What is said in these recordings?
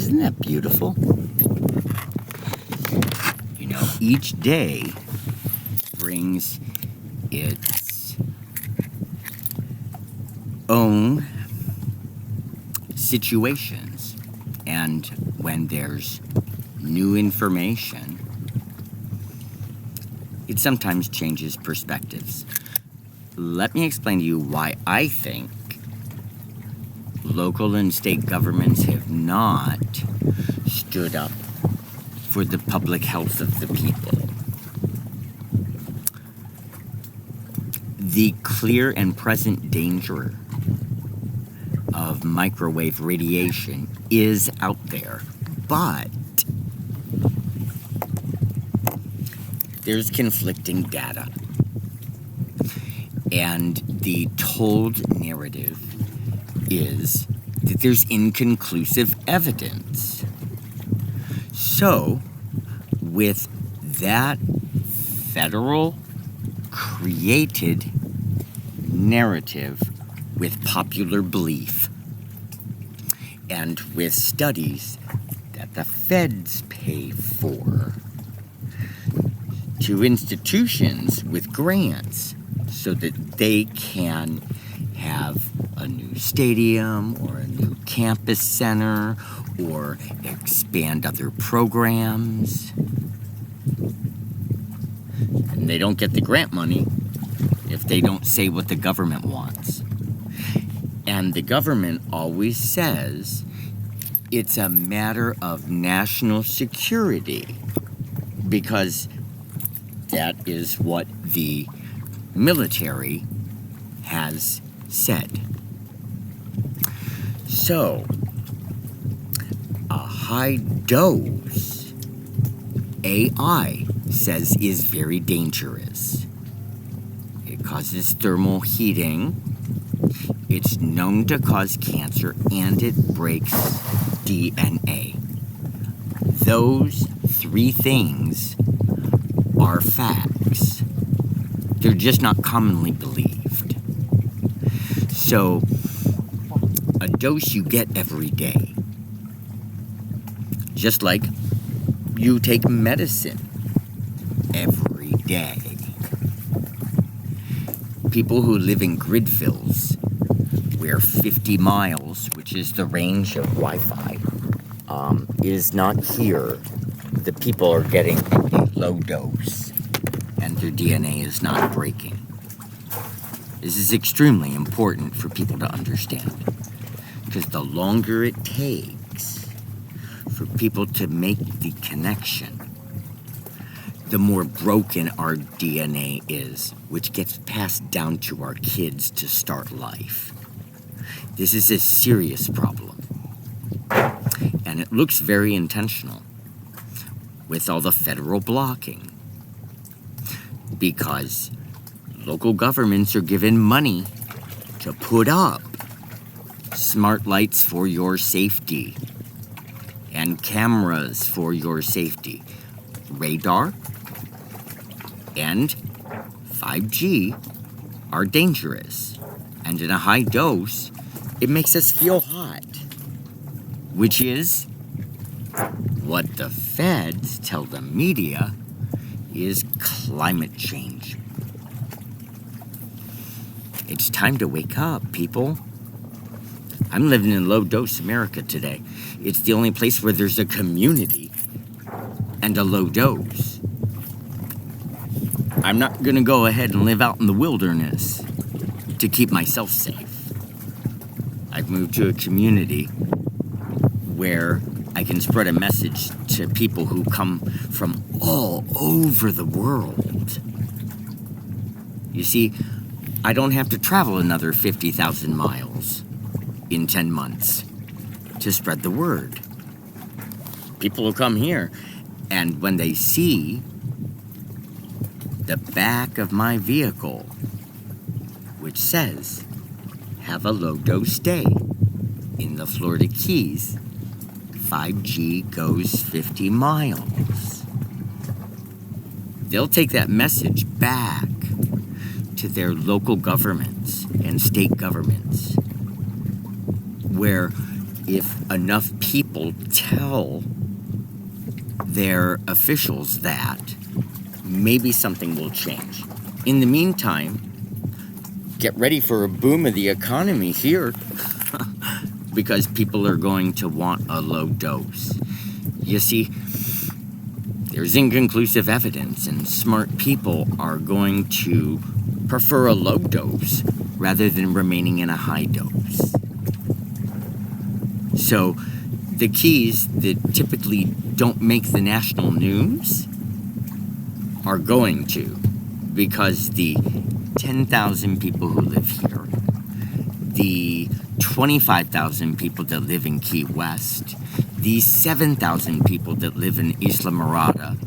Isn't that beautiful? You know, each day brings its own situations, and when there's new information, it sometimes changes perspectives. Let me explain to you why I think local and state governments have not stood up for the public health of the people. The clear and present danger of microwave radiation is out there, but there's conflicting data. And the told narrative is that there's inconclusive evidence. So, with that federal created narrative with popular belief and with studies that the feds pay for to institutions with grants so that they can have a new stadium or a new campus center or expand other programs. And they don't get the grant money if they don't say what the government wants. And the government always says it's a matter of national security because that is what the military has said. So, a high dose AI says is very dangerous. It causes thermal heating, it's known to cause cancer, and it breaks DNA. Those three things are facts. They're just not commonly believed. So, a dose you get every day. Just like you take medicine every day. People who live in gridfills, where 50 miles, which is the range of Wi-Fi, is not here, the people are getting a low dose and their DNA is not breaking. This is extremely important for people to understand, because the longer it takes for people to make the connection, the more broken our DNA is, which gets passed down to our kids to start life. This is a serious problem. And it looks very intentional with all the federal blocking, because local governments are given money to put up smart lights for your safety and cameras for your safety. Radar and 5G are dangerous, and in a high dose, it makes us feel hot, which is what the feds tell the media is climate change. It's time to wake up, people. I'm living in low-dose America today. It's the only place where there's a community and a low dose. I'm not going to go ahead and live out in the wilderness to keep myself safe. I've moved to a community where I can spread a message to people who come from all over the world. You see, I don't have to travel another 50,000 miles in 10 months to spread the word. People will come here, and when they see the back of my vehicle, which says, have a low-dose day in the Florida Keys, 5G goes 50 miles. They'll take that message back to their local governments and state governments, where if enough people tell their officials that, maybe something will change. In the meantime, get ready for a boom of the economy here because people are going to want a low dose. You see, there's inconclusive evidence, and smart people are going to prefer a low dose rather than remaining in a high dose. So the keys that typically don't make the national news are going to, because the 10,000 people who live here, the 25,000 people that live in Key West, the 7,000 people that live in Isla Mirada,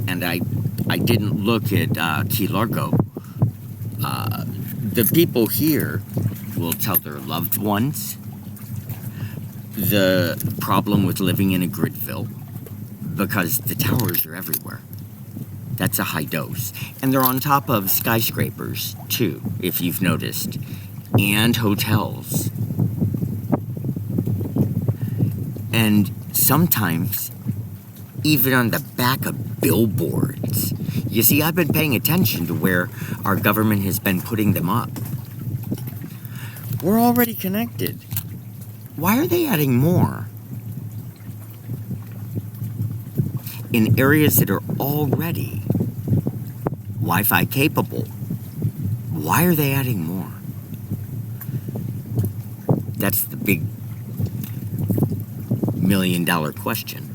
and I didn't look at Key Largo. The people here will tell their loved ones the problem with living in a gridville, because the towers are everywhere. That's a high dose. And they're on top of skyscrapers, too, if you've noticed, and hotels. And sometimes, even on the back of billboards. You see, I've been paying attention to where our government has been putting them up. We're already connected. Why are they adding more? In areas that are already Wi-Fi capable, why are they adding more? That's the big $1 million question.